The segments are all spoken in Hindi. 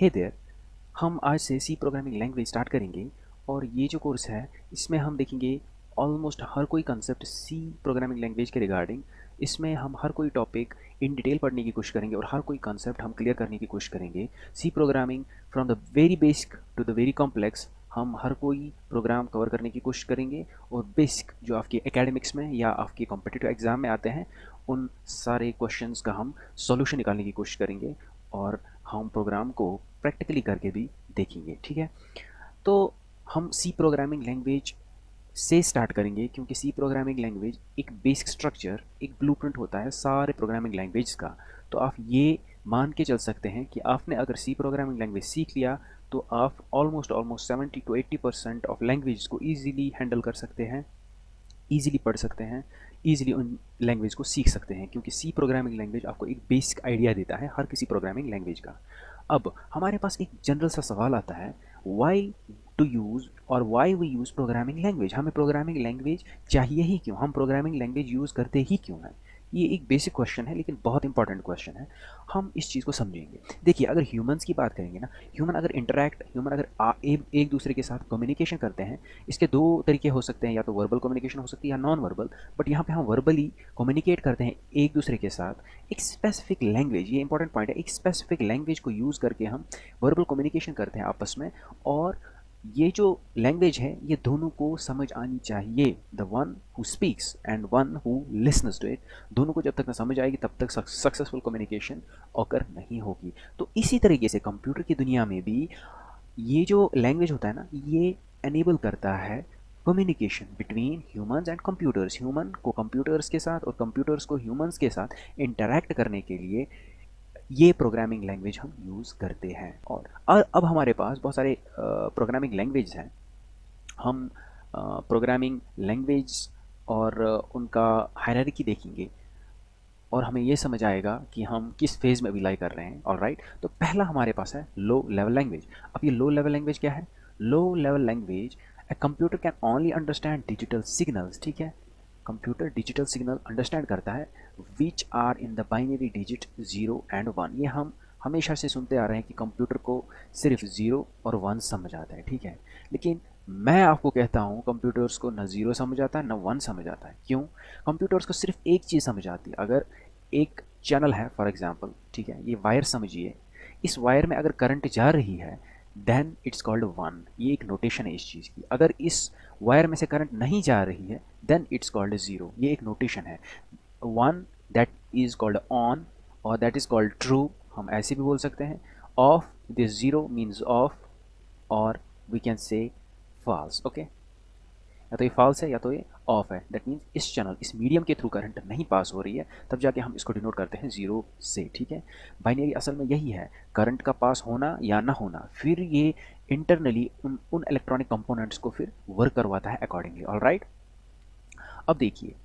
हे देयर, हम आज से सी प्रोग्रामिंग लैंग्वेज स्टार्ट करेंगे और ये जो कोर्स है इसमें हम देखेंगे ऑलमोस्ट हर कोई कंसेप्ट सी प्रोग्रामिंग लैंग्वेज के रिगार्डिंग। इसमें हम हर कोई टॉपिक इन डिटेल पढ़ने की कोशिश करेंगे और हर कोई कंसेप्ट हम क्लियर करने की कोशिश करेंगे। C programming from the very basic to the very complex, हम हर कोई प्रोग्राम कवर करने की कोशिश करेंगे और बेसिक जो आपके एकेडमिक्स में या आपके कॉम्पिटिटिव एग्जाम में आते हैं उन सारे क्वेश्चंस का हम सॉल्यूशन निकालने की कोशिश करेंगे और हम प्रोग्राम को प्रैक्टिकली करके भी देखेंगे। ठीक है, तो हम सी प्रोग्रामिंग लैंग्वेज से स्टार्ट करेंगे क्योंकि सी प्रोग्रामिंग लैंग्वेज एक बेसिक स्ट्रक्चर, एक ब्लूप्रिंट होता है सारे प्रोग्रामिंग लैंग्वेज का। तो आप ये मान के चल सकते हैं कि आपने अगर सी प्रोग्रामिंग लैंग्वेज सीख लिया तो आप ऑलमोस्ट 70 to 80% ऑफ लैंग्वेज को ईजिली हैंडल कर सकते हैं, ईजिली पढ़ सकते हैं, ईजिली उन लैंग्वेज को सीख सकते हैं क्योंकि सी प्रोग्रामिंग लैंग्वेज आपको एक बेसिक आइडिया देता है हर किसी प्रोग्रामिंग लैंग्वेज का। अब हमारे पास एक जनरल सा सवाल आता है, वाई टू यूज़ और why we use programming language. हमें प्रोग्रामिंग लैंग्वेज चाहिए ही क्यों, हम प्रोग्रामिंग लैंग्वेज यूज़ करते ही क्यों हैं। ये एक बेसिक क्वेश्चन है लेकिन बहुत इंपॉर्टेंट क्वेश्चन है। हम इस चीज़ को समझेंगे। देखिए, अगर ह्यूमंस की बात करेंगे ना, ह्यूमन अगर एक दूसरे के साथ कम्युनिकेशन करते हैं, इसके दो तरीके हो सकते हैं, या तो वर्बल कम्युनिकेशन हो सकती है या नॉन वर्बल। बट यहाँ पे हम वर्बली कम्युनिकेट करते हैं एक दूसरे के साथ एक स्पेसिफिक लैंग्वेज, ये इंपॉर्टेंट पॉइंट है, एक स्पेसिफिक लैंग्वेज को यूज़ करके हम वर्बल कम्युनिकेशन करते हैं आपस में। और ये जो लैंग्वेज है ये दोनों को समझ आनी चाहिए, the one who speaks and one who listens to it. दोनों को जब तक ना समझ आएगी तब तक सक्सेसफुल कम्युनिकेशन ऑकर नहीं होगी। तो इसी तरीके से कंप्यूटर की दुनिया में भी ये जो लैंग्वेज होता है ना, ये एनेबल करता है communication between humans and computers. Human को कंप्यूटर्स के साथ और कंप्यूटर्स को ह्यूमंस के साथ इंटरैक्ट करने के लिए ये प्रोग्रामिंग लैंग्वेज हम यूज़ करते हैं। और अब हमारे पास बहुत सारे प्रोग्रामिंग लैंग्वेज हैं। हम प्रोग्रामिंग लैंग्वेज और उनका हायरार्की देखेंगे और हमें ये समझ आएगा कि हम किस फेज़ में अप्लाई कर रहे हैं। ऑलराइट, तो पहला हमारे पास है लो लेवल लैंग्वेज। अब ये लो लेवल लैंग्वेज क्या है? Low level language, a computer can only understand digital signals. ठीक है, कंप्यूटर डिजिटल सिग्नल अंडरस्टैंड करता है which are in the binary digit 0 and 1। ये हम हमेशा से सुनते आ रहे हैं कि कंप्यूटर को सिर्फ 0 और 1 समझ आता है। ठीक है, लेकिन मैं आपको कहता हूँ कंप्यूटर्स को न 0 समझ आता है न 1 समझ आता है। क्यों? कंप्यूटर्स को सिर्फ एक चीज़ समझ आती है। अगर एक चैनल है फॉर एग्जांपल, ठीक है, ये वायर समझिए, इस वायर में अगर करंट जा रही है देन इट्स कॉल्ड 1। ये एक नोटेशन है इस चीज़ की। अगर इस वायर में से करंट नहीं जा रही है देन इट्स कॉल्ड 0। ये एक नोटेशन है। 1 दैट इज़ कॉल्ड ऑन और दैट इज़ कॉल्ड ट्रू, हम ऐसे भी बोल सकते हैं। ऑफ, दिस 0 मीन्स ऑफ, और we can say false. Okay, या तो ये फॉल्स है या तो ये ऑफ है। दैट मीन्स इस चैनल, इस मीडियम के थ्रू करंट नहीं पास हो रही है, तब जाके हम इसको डिनोट करते हैं 0 से। ठीक है, बाइनरी असल में यही है, करंट का पास होना या ना होना, फिर ये इंटरनली उन इलेक्ट्रॉनिक कंपोनेंट्स को फिर वर्क करवाता है अकॉर्डिंगली। ऑलराइट, अब देखिए,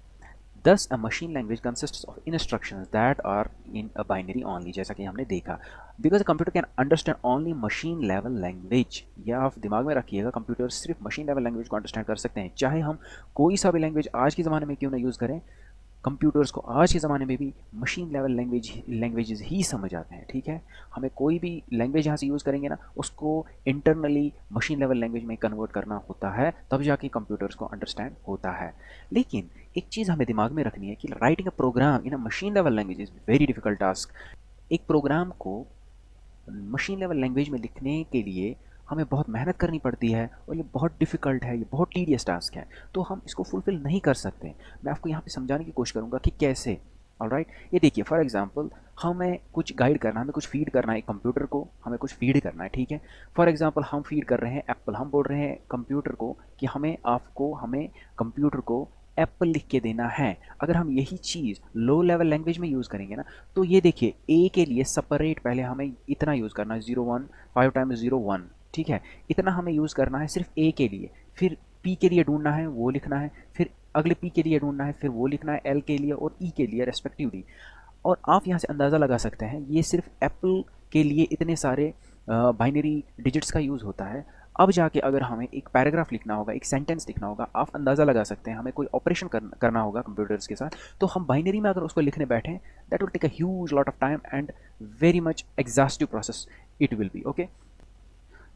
Thus, a machine language consists of instructions that are in a binary only, जैसा कि हमने देखा। Because a computer can understand only machine level language, यह आप दिमाग में रखिएगा, कंप्यूटर सिर्फ मशीन लेवल लैंग्वेज को अंडरस्टैंड कर सकते हैं। चाहे हम कोई सा भी लैंग्वेज आज के ज़माने में क्यों ना यूज़ करें, कंप्यूटर्स को आज के ज़माने में भी मशीन लेवल लैंग्वेजेस ही समझ आते हैं। ठीक है, हमें कोई भी लैंग्वेज यहाँ से यूज़ करेंगे ना, उसको इंटरनली मशीन लेवल लैंग्वेज में कन्वर्ट करना होता है, तब जाके कंप्यूटर्स को अंडरस्टैंड होता है। लेकिन एक चीज़ हमें दिमाग में रखनी है कि writing a program in a machine level language is very difficult task. एक प्रोग्राम को मशीन लेवल लैंग्वेज में लिखने के लिए हमें बहुत मेहनत करनी पड़ती है और ये बहुत डिफ़िकल्ट है, ये बहुत टीडियस टास्क है, तो हम इसको फुलफ़िल नहीं कर सकते। मैं आपको यहाँ पे समझाने की कोशिश करूँगा कि कैसे। ऑलराइट, ये देखिए, फॉर एग्जांपल हमें कुछ गाइड करना है, हमें कुछ फीड करना है, एक कंप्यूटर को हमें कुछ फीड करना है। ठीक है, फॉर एग्जांपल हम फीड कर रहे हैं एप्पल, हम बोल रहे हैं कंप्यूटर को कि हमें कंप्यूटर को एप्पल लिख के देना है। अगर हम यही चीज़ लो लेवल लैंग्वेज में यूज़ करेंगे ना, तो ये देखिए, ए के लिए सेपरेट पहले हमें इतना यूज़ करना है, 0 1 5 टाइम्स 0 1। ठीक है, इतना हमें यूज़ करना है सिर्फ ए के लिए, फिर पी के लिए ढूंढना है, वो लिखना है, फिर अगले पी के लिए ढूंढना है, फिर वो लिखना है एल के लिए और ई के लिए रेस्पेक्टिवली। और आप यहाँ से अंदाज़ा लगा सकते हैं ये सिर्फ एप्पल के लिए इतने सारे बाइनरी डिजिट्स का यूज़ होता है। अब जाके अगर हमें एक पैराग्राफ लिखना होगा, एक सेंटेंस लिखना होगा, आप अंदाज़ा लगा सकते हैं, हमें कोई ऑपरेशन करना होगा कंप्यूटर्स के साथ, तो हम बाइनरी में अगर उसको लिखने बैठें that will take a huge lot of time and very much exhaustive process. It will be okay.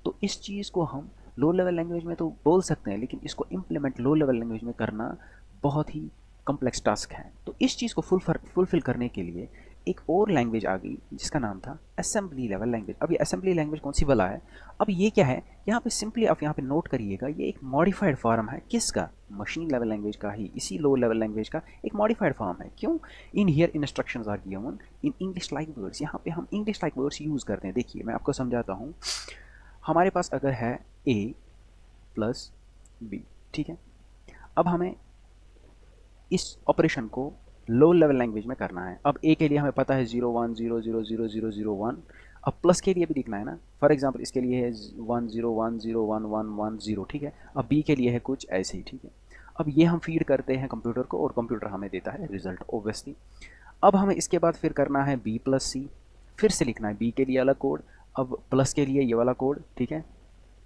तो इस चीज़ को हम लो लेवल लैंग्वेज में तो बोल सकते हैं, लेकिन इसको इम्प्लीमेंट लो लेवल लैंग्वेज में करना बहुत ही कॉम्प्लेक्स टास्क है। तो इस चीज़ को फुलफिल करने के लिए एक और लैंग्वेज आ गई जिसका नाम था असेंबली लेवल लैंग्वेज। अब ये असेंबली लैंग्वेज कौन सी वाला है? अब ये क्या है, यहाँ पे सिंपली आप यहाँ पे नोट करिएगा, ये एक मॉडिफाइड फॉर्म है किसका? मशीन लेवल लैंग्वेज का ही, इसी लो लेवल लैंग्वेज का एक मॉडिफाइड फॉर्म है। क्यों? In here instructions are given in English like words. यहाँ पे हम इंग्लिश लाइक वर्ड्स यूज़ करते हैं। देखिए मैं आपको समझाता हूँ। हमारे पास अगर है a प्लस बी, ठीक है। अब हमें इस ऑपरेशन को लो लेवल लैंग्वेज में करना है। अब a के लिए हमें पता है 0 1 0 0 0 0 0 1। अब प्लस के लिए भी लिखना है ना। फॉर एग्जांपल इसके लिए है 1 0 1 0 1 1 1 0, ठीक है। अब b के लिए है कुछ ऐसे ही, ठीक है। अब ये हम फीड करते हैं कंप्यूटर को और कंप्यूटर हमें देता है रिजल्ट ऑब्वियसली। अब हमें इसके बाद फिर करना है b प्लस सी, फिर से लिखना है b के लिए अलग कोड, अब प्लस के लिए ये वाला कोड, ठीक है,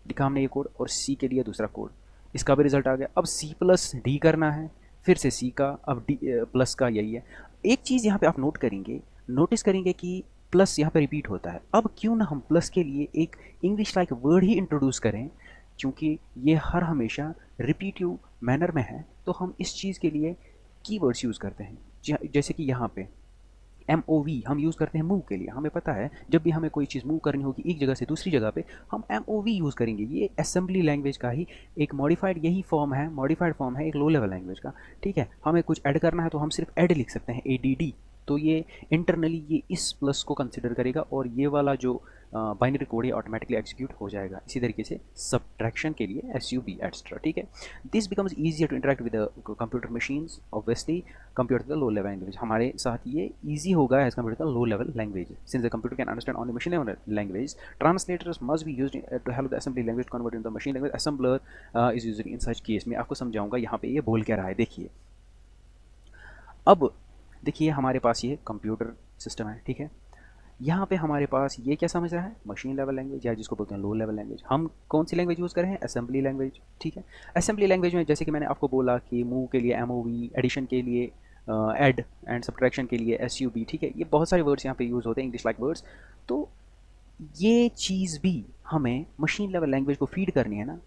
लिखा हमने ये कोड, और सी के लिए दूसरा कोड, इसका भी रिजल्ट आ गया। अब सी प्लस डी करना है, फिर से सी का, अब डी प्लस का, यही है। एक चीज़ यहाँ पे आप नोटिस करेंगे कि प्लस यहाँ पे रिपीट होता है। अब क्यों ना हम प्लस के लिए एक इंग्लिश लाइक वर्ड ही इंट्रोड्यूस करें, क्योंकि ये हर हमेशा रिपीटिव मैनर में है, तो हम इस चीज़ के लिए कीवर्ड्स यूज़ करते हैं। जैसे कि यहाँ पे MOV हम यूज़ करते हैं मूव के लिए। हमें पता है जब भी हमें कोई चीज़ मूव करनी होगी एक जगह से दूसरी जगह पे, हम MOV यूज़ करेंगे। ये असेंबली लैंग्वेज का ही एक मॉडिफाइड यही फॉर्म है, मॉडिफाइड फॉर्म है एक लो लेवल लैंग्वेज का, ठीक है। हमें कुछ ऐड करना है तो हम सिर्फ ऐड लिख सकते हैं, ADD। तो ये इंटरनली ये इस प्लस को कंसिडर करेगा और ये वाला जो बाइनरी कोड ये ऑटोमेटिकली एग्जीक्यूट हो जाएगा। इसी तरीके से सब्ट्रैक्शन के लिए SUB एक्स्ट्रा, ठीक है। This becomes easier to interact with computer machines, obviously computer the low level language. हमारे साथ ये ईजी होगा as computer the low level language, since the computer can understand on the machine level language. Translators must be used to help the assembly language convert in the machine language. Assembler is used in such case. मैं आपको समझाऊंगा यहाँ पे ये बोल क्या रहा है। देखिए अब देखिए हमारे पास ये कंप्यूटर सिस्टम है, ठीक है। यहाँ पे हमारे पास ये क्या समझ रहा है, मशीन लेवल लैंग्वेज, या जिसको बोलते हैं लो लेवल लैंग्वेज। हम कौन सी लैंग्वेज यूज़ कर रहे हैं? असेंबली लैंग्वेज, ठीक है। असेंबली लैंग्वेज में जैसे कि मैंने आपको बोला कि मूव के लिए MOV, एडिशन के लिए ऐड एंड सब्ट्रैक्शन के लिए SUB, ठीक है। ये बहुत सारे वर्ड्स यहाँ पे यूज़ होते हैं, इंग्लिश लाइक वर्ड्स। तो ये चीज़ भी हमें मशीन लेवल लैंग्वेज को फीड करनी है ना।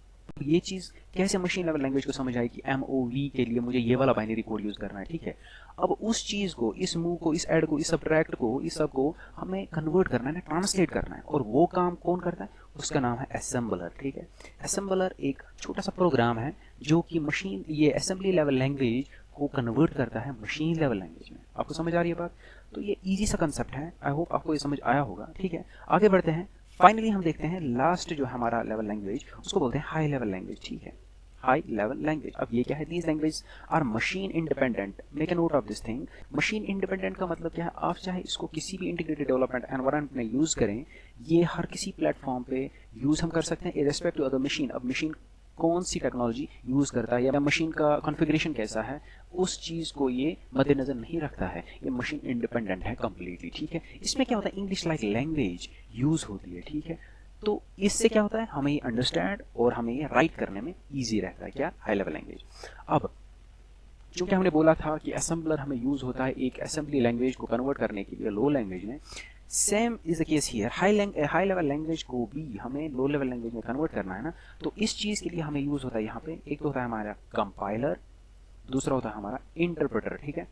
ये चीज़ कैसे मशीन लेवल लैंग्वेज को समझ आएगी? MOV के लिए मुझे ये वाला बाइनरी कोड यूज़ करना है, ठीक है। अब उस चीज़ को, इस मूव को, इस ऐड को, इस सब्ट्रैक्ट को, इस सब को हमें कन्वर्ट करना है, ट्रांसलेट करना है। और वो काम कौन करता है? उसका नाम है असेंबलर, ठीक है। असेंबलर एक छोटा सा प्रोग्राम है जो कि मशीन ये असेंबली लेवल लैंग्वेज को कन्वर्ट करता है मशीन लेवल लैंग्वेज में। आपको समझ आ रही है बात? तो ये ईजी सा कंसेप्ट है, आई होप आपको ये समझ आया होगा, ठीक है। आगे बढ़ते हैं। फाइनली हम देखते हैं लास्ट जो हमारा लेवल लैंग्वेज, उसको बोलते हैं हाई लेवल लैंग्वेज, ठीक है। हाई लेवल लैंग्वेज, अब ये क्या है? These language are machine independent. Make a note of this thing. Machine independent का मतलब क्या है? आप चाहे इसको किसी भी इंटीग्रेटेड डेवलपमेंट एनवायरनमेंट में यूज़ करें, ये हर किसी प्लेटफॉर्म पे यूज़ हम कर सकते हैं रिस्पेक्ट टू अदर मशीन। अब मशीन कौन सी टेक्नोलॉजी यूज़ करता है या मशीन का कॉन्फ़िगरेशन कैसा है, उस चीज़ को ये मद्देनज़र नहीं रखता है। ये मशीन इंडिपेंडेंट है कम्प्लीटली, ठीक है। इसमें क्या होता है? इंग्लिश लाइक लैंग्वेज यूज़ होती है, ठीक है। तो इससे क्या होता है? हमें ये अंडरस्टैंड और हमें ये राइट करने में ईजी रहता है। क्या? High level language. अब चूँकि हमने बोला था कि असेंबलर हमें यूज़ होता है एक असेंबली लैंग्वेज को कन्वर्ट करने के लिए लो लैंग्वेज में, same is the case here. High level language को भी हमें लो लेवल लैंग्वेज में कन्वर्ट करना है ना। तो इस चीज़ के लिए हमें यूज़ होता है यहाँ पे, एक तो होता है हमारा कंपाइलर, दूसरा होता है हमारा इंटरप्रेटर, ठीक है।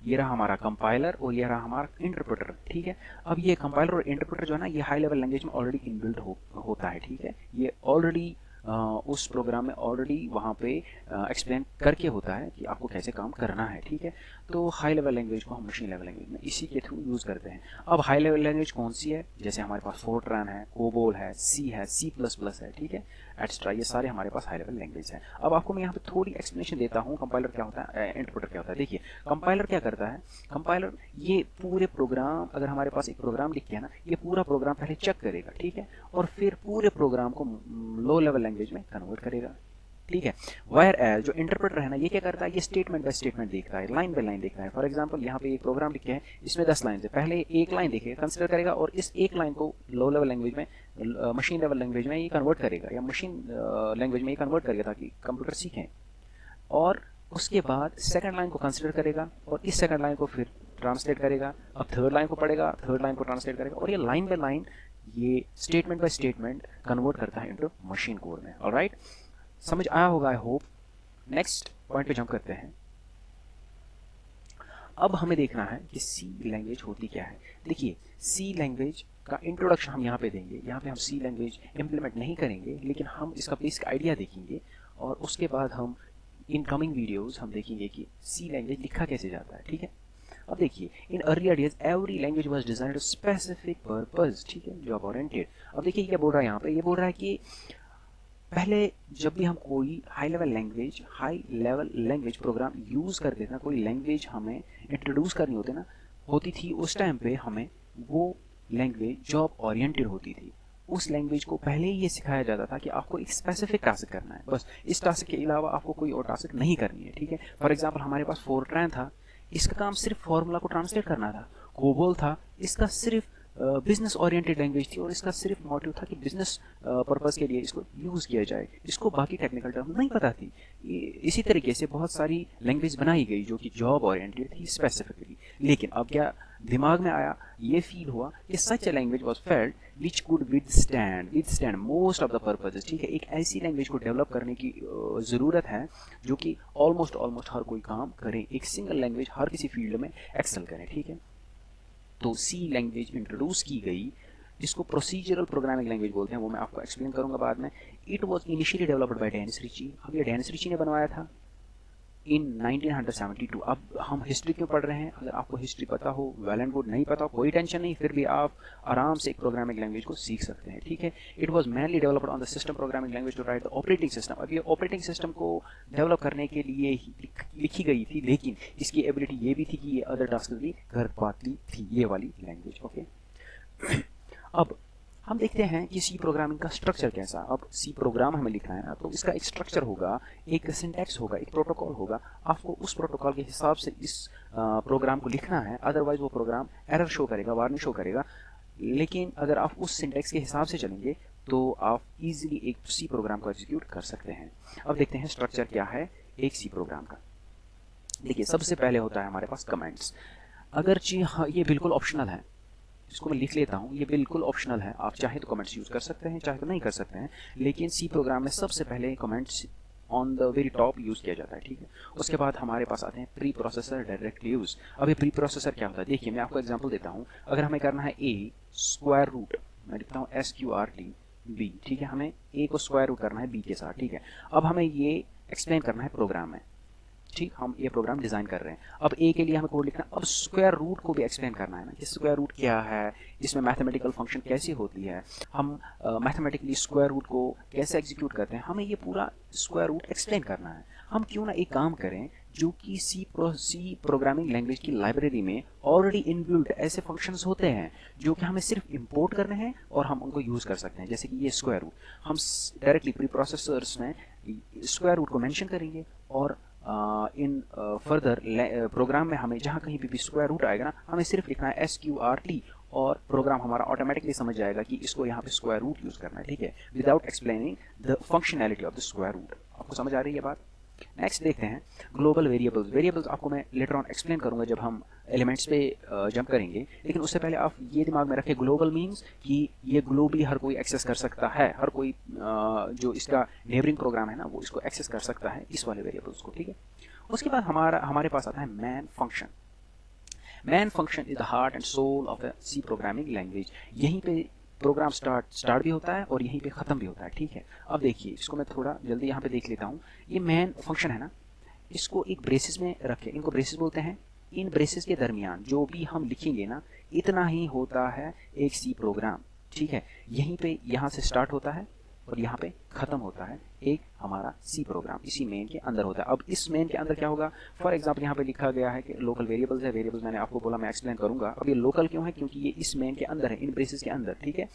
ये रहा हमारा कंपाइलर और ये रहा हमारा इंटरप्रेटर, ठीक है। अब ये कंपाइलर और इंटरप्रेटर जो है ना, ये हाई लेवल लैंग्वेज में ऑलरेडी इनबिल्ट होता है, ठीक है। ये ऑलरेडी उस प्रोग्राम में ऑलरेडी वहाँ पे एक्सप्लेन करके होता है कि आपको कैसे काम करना है, ठीक है। तो हाई लेवल लैंग्वेज को हम मशीन लेवल लैंग्वेज में इसी के थ्रू यूज़ करते हैं। अब हाई लेवल लैंग्वेज कौन सी है? जैसे हमारे पास फोर्ट्रान है, कोबोल है, सी है, C++ है, ठीक है, एक्स्ट्रा। ये सारे हमारे पास हाई लेवल लैंग्वेज है। अब आपको मैं यहाँ पे थोड़ी एक्सप्लेनेशन देता हूँ, कंपाइलर क्या होता है, इंटरप्रेटर क्या होता है। देखिए कंपाइलर क्या करता है? कंपाइलर ये पूरे प्रोग्राम, अगर हमारे पास एक प्रोग्राम लिख के है ना, ये पूरा प्रोग्राम पहले चेक करेगा, ठीक है, और फिर पूरे प्रोग्राम को लो लेवल लैंग्वेज में कन्वर्ट करेगा, ठीक है। वायर एज जो इंटरप्रेटर है ना, ये क्या करता है? ये स्टेटमेंट बाय स्टेटमेंट देखता है, लाइन बाय लाइन देखता है। फॉर एग्जांपल यहाँ पे एक प्रोग्राम लिखे हैं, इसमें 10 लाइन है, पहले एक लाइन देखेगा, कंसिडर करेगा, और इस एक लाइन को लो लेवल लैंग्वेज में, मशीन लेवल लैंग्वेज में ये कन्वर्ट करेगा, या मशीन लैंग्वेज में ये कन्वर्ट करेगा ताकि कंप्यूटर सीखें। और उसके बाद सेकंड लाइन को कंसिडर करेगा और इस सेकंड लाइन को फिर ट्रांसलेट करेगा, अब थर्ड लाइन को पढ़ेगा, थर्ड लाइन को ट्रांसलेट करेगा, और ये लाइन बाय लाइन, ये स्टेटमेंट बाय स्टेटमेंट कन्वर्ट करता है इनटू मशीन कोड में। ऑलराइट, समझ आया होगा आई होप। नेक्स्ट पॉइंट पे जंप करते हैं। अब हमें देखना है कि सी लैंग्वेज होती क्या है। देखिए, सी लैंग्वेज का इंट्रोडक्शन हम यहाँ पे देंगे। यहाँ पे हम सी लैंग्वेज इम्प्लीमेंट नहीं करेंगे, लेकिन हम इसका बेसिक आइडिया देखेंगे, और उसके बाद हम इन कमिंग वीडियोस हम देखेंगे कि सी लैंग्वेज लिखा कैसे जाता है। ठीक है, अब देखिए, in earlier days every language was designed to specific purpose. ठीक है, जॉब ओरिएंटेड। अब देखिए क्या बोल रहा है यहाँ पे, ये बोल रहा है कि पहले जब भी हम कोई high level language program use करते थे ना, कोई लैंग्वेज हमें इंट्रोड्यूस करनी होती थी, उस टाइम पे हमें वो लैंग्वेज जॉब ओरिएंटेड होती थी। उस लैंग्वेज को पहले ही ये सिखाया जाता था कि आपको एक स्पेसिफिक टास्क करना है, बस इस टास्क के अलावा आपको कोई और टास्क नहीं करनी है। ठीक है, फॉर एग्जाम्पल हमारे पास फोरट्रैन था, इसका काम सिर्फ फॉर्मूला को ट्रांसलेट करना था। कोबोल था, इसका सिर्फ बिजनेस ओरिएंटेड लैंग्वेज थी, और इसका सिर्फ मोटिव था कि बिजनेस पर्पस के लिए इसको यूज़ किया जाए, इसको बाकी टेक्निकल टर्म नहीं पता थी। इसी तरीके से बहुत सारी लैंग्वेज बनाई गई जो कि जॉब ओरिएंटेड थी स्पेसिफिकली। लेकिन अब क्या दिमाग में आया, ये फील हुआ कि such a language was failed which could withstand most of the purposes. ठीक है, एक ऐसी लैंग्वेज को डेवलप करने की ज़रूरत है जो कि ऑलमोस्ट हर कोई काम करे, एक सिंगल लैंग्वेज हर किसी फील्ड में एक्सेल करे। ठीक है, तो सी लैंग्वेज इंट्रोड्यूस की गई, जिसको प्रोसीजरल प्रोग्रामिंग लैंग्वेज बोलते हैं, वो मैं आपको एक्सप्लेन करूंगा बाद में। It was initially developed by Dennis Ritchie. अब ये डेनिस रिची ने बनवाया था इन 1972। अब हम हिस्ट्री क्यों पढ़ रहे हैं? अगर आपको हिस्ट्री पता हो वेल एंड गुड, नहीं पता हो कोई टेंशन नहीं, फिर भी आप आराम से एक प्रोग्रामिंग लैंग्वेज को सीख सकते हैं। ठीक है, it was mainly developed on the system programming language to write the operating system. अब ये ऑपरेटिंग सिस्टम को डेवलप करने के लिए ही लिखी गई थी, लेकिन इसकी एबिलिटी ये भी थी कि ये अदर टास्क भी कर पाती थी, ये वाली लैंग्वेज। ओके, अब हम देखते हैं कि सी प्रोग्रामिंग का स्ट्रक्चर कैसा। अब सी प्रोग्राम हमें लिखना है ना, तो इसका एक स्ट्रक्चर होगा, एक सिंटैक्स होगा, एक प्रोटोकॉल होगा। आपको उस प्रोटोकॉल के हिसाब से इस प्रोग्राम को लिखना है, अदरवाइज वो प्रोग्राम एरर शो करेगा, वार्निंग शो करेगा। लेकिन अगर आप उस सिंटैक्स के हिसाब से चलेंगे तो आप इजीली एक सी प्रोग्राम को एग्जीक्यूट कर सकते हैं। अब देखते हैं स्ट्रक्चर क्या है एक सी प्रोग्राम का। देखिए, सबसे पहले होता है हमारे पास कमेंट्स। अगर ये बिल्कुल ऑप्शनल है, इसको मैं लिख लेता हूँ, ये बिल्कुल ऑप्शनल है, आप चाहे तो कमेंट्स यूज़ कर सकते हैं, चाहे तो नहीं कर सकते हैं, लेकिन सी प्रोग्राम में सबसे पहले comments on the very top use किया जाता है। ठीक है, उसके बाद हमारे पास आते हैं प्री प्रोसेसर डायरेक्ट यूज़। अब ये प्री प्रोसेसर क्या होता है? देखिए, मैं आपको एग्जांपल देता हूँ। अगर हमें करना है ए स्क्वायर रूट, मैं लिखता हूँ SQRT B। ठीक है, हमें ए को स्क्वायर रूट करना है बी के साथ। ठीक है, अब हमें ये एक्सप्लेन करना है प्रोग्राम में। ठीक, हम ये प्रोग्राम डिज़ाइन कर रहे हैं। अब ए के लिए हमें कोड लिखना है, अब स्क्वायर रूट को भी एक्सप्लेन करना है ना कि स्क्वायर रूट क्या है, इसमें मैथमेटिकल फंक्शन कैसी होती है, हम मैथमेटिकली स्क्वायर रूट को कैसे एग्जीक्यूट करते हैं, हमें ये पूरा स्क्वायर रूट एक्सप्लेन करना है। हम क्यों ना एक काम करें जो कि सी प्रोग्रामिंग लैंग्वेज की लाइब्रेरी में ऑलरेडी इनबिल्ट ऐसे फंक्शंस होते हैं जो कि हमें सिर्फ इंपोर्ट करने हैं और हम उनको यूज़ कर सकते हैं। जैसे कि ये स्क्वायर रूट, हम डायरेक्टली प्री प्रोसेसर्स में स्क्वायर रूट को मेंशन करेंगे, और इन फर्दर प्रोग्राम में हमें जहाँ कहीं भी स्क्वायर रूट आएगा ना, हमें सिर्फ लिखना है SQRT, और प्रोग्राम हमारा ऑटोमेटिकली समझ जाएगा कि इसको यहाँ पे स्क्वायर रूट यूज़ करना है। ठीक है, without explaining the functionality of the square root. आपको समझ आ रही है बात? नेक्स्ट देखते हैं ग्लोबल वेरिएबल्स। वेरिएबल्स आपको मैं लेटर ऑन एक्सप्लेन करूंगा जब हम एलिमेंट्स पे जंप करेंगे, लेकिन उससे पहले आप ये दिमाग में रखें, ग्लोबल मीन्स कि ये ग्लोबली हर कोई एक्सेस कर सकता है, हर कोई जो इसका नेबरिंग प्रोग्राम है ना, वो इसको एक्सेस कर सकता है, इस वाले वेरिएबल्स को। ठीक है, उसके बाद हमारे पास आता है main function. Main function is the heart and soul of the C programming language. यहीं पे प्रोग्राम स्टार्ट भी होता है और यहीं पे ख़त्म भी होता है। ठीक है, अब देखिए, इसको मैं थोड़ा जल्दी यहाँ पे देख लेता हूँ। ये मैन फंक्शन है ना, इसको एक ब्रेसेस में रखें, इनको ब्रेसेस बोलते हैं। इन ब्रेसेस के दरमियान जो भी हम लिखेंगे ना, इतना ही होता है एक सी प्रोग्राम। ठीक है, यहीं पे यहाँ से स्टार्ट होता है और यहाँ पे ख़त्म होता है एक हमारा सी प्रोग्राम, इसी मेन के अंदर होता है। अब इस मेन के अंदर क्या होगा? फॉर एग्जांपल यहाँ पे लिखा गया है कि लोकल वेरिएबल्स है। वेरिएबल्स मैंने आपको बोला, मैं एक्सप्लेन करूंगा। अब ये लोकल क्यों है? क्योंकि ये इस मेन के अंदर है, इन ब्रेसेस के अंदर। ठीक है,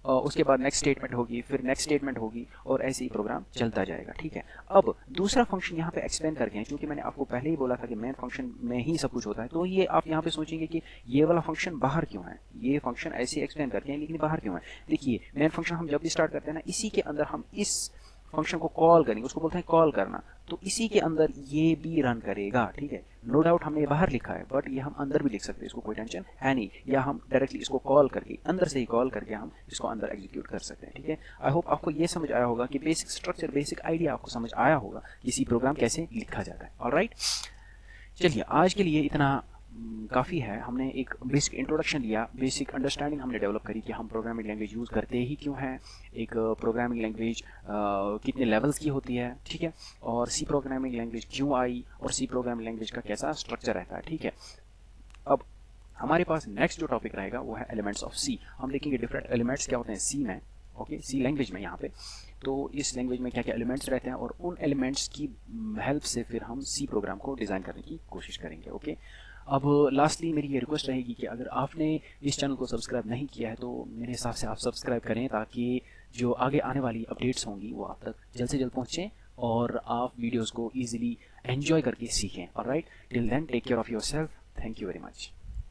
उसके बाद नेक्स्ट स्टेटमेंट होगी, फिर नेक्स्ट स्टेटमेंट होगी, और ऐसे ही प्रोग्राम चलता जाएगा। ठीक है, अब दूसरा फंक्शन यहाँ पे एक्सप्लेन करके हैं, क्योंकि मैंने आपको पहले ही बोला था कि मेन फंक्शन में ही सब कुछ होता है, तो ये आप यहाँ पे सोचेंगे कि ये वाला फंक्शन बाहर क्यों है, ये फंक्शन ऐसे एक्सप्लेन करके हैं लेकिन बाहर क्यों है। देखिए, मेन फंक्शन हम जब भी स्टार्ट करते हैं ना, इसी के अंदर हम इस फंक्शन को कॉल करेंगे, उसको बोलते हैं कॉल करना, तो इसी के अंदर ये भी रन करेगा, ठीक है। नो डाउट हमने बाहर लिखा है, बट ये हम अंदर भी लिख सकते हैं, इसको कोई टेंशन है नहीं, या हम डायरेक्टली इसको कॉल करके अंदर से ही कॉल करके हम इसको अंदर एग्जीक्यूट कर सकते हैं, ठीक है। आई होप आपको ये समझ आया होगा कि बेसिक स्ट्रक्चर, बेसिक आइडिया आपको समझ आया होगा कि सी प्रोग्राम कैसे लिखा जाता है। ऑलराइट, चलिए आज के लिए इतना काफ़ी है। हमने एक बेसिक इंट्रोडक्शन लिया, बेसिक अंडरस्टैंडिंग हमने डेवलप करी कि हम प्रोग्रामिंग लैंग्वेज यूज़ करते ही क्यों हैं, एक प्रोग्रामिंग लैंग्वेज कितने लेवल्स की होती है, ठीक है, और सी प्रोग्रामिंग लैंग्वेज क्यों आई और सी प्रोग्रामिंग लैंग्वेज का कैसा स्ट्रक्चर रहता है, ठीक है। अब हमारे पास नेक्स्ट जो टॉपिक रहेगा वो है एलिमेंट्स ऑफ सी। हम देखेंगे डिफरेंट एलिमेंट्स क्या होते हैं सी में, ओके, सी लैंग्वेज में यहाँ पे, तो इस लैंग्वेज में क्या क्या एलिमेंट्स रहते हैं और उन एलिमेंट्स की हेल्प से फिर हम सी प्रोग्राम को डिज़ाइन करने की कोशिश करेंगे, ओके। अब लास्टली मेरी ये रिक्वेस्ट रहेगी कि अगर आपने इस चैनल को सब्सक्राइब नहीं किया है तो मेरे हिसाब से आप सब्सक्राइब करें, ताकि जो आगे आने वाली अपडेट्स होंगी वो आप तक जल्द से जल्द पहुँचें और आप वीडियोज़ को ईजिली एन्जॉय करके सीखें। Alright, till then take care of yourself, thank you very much.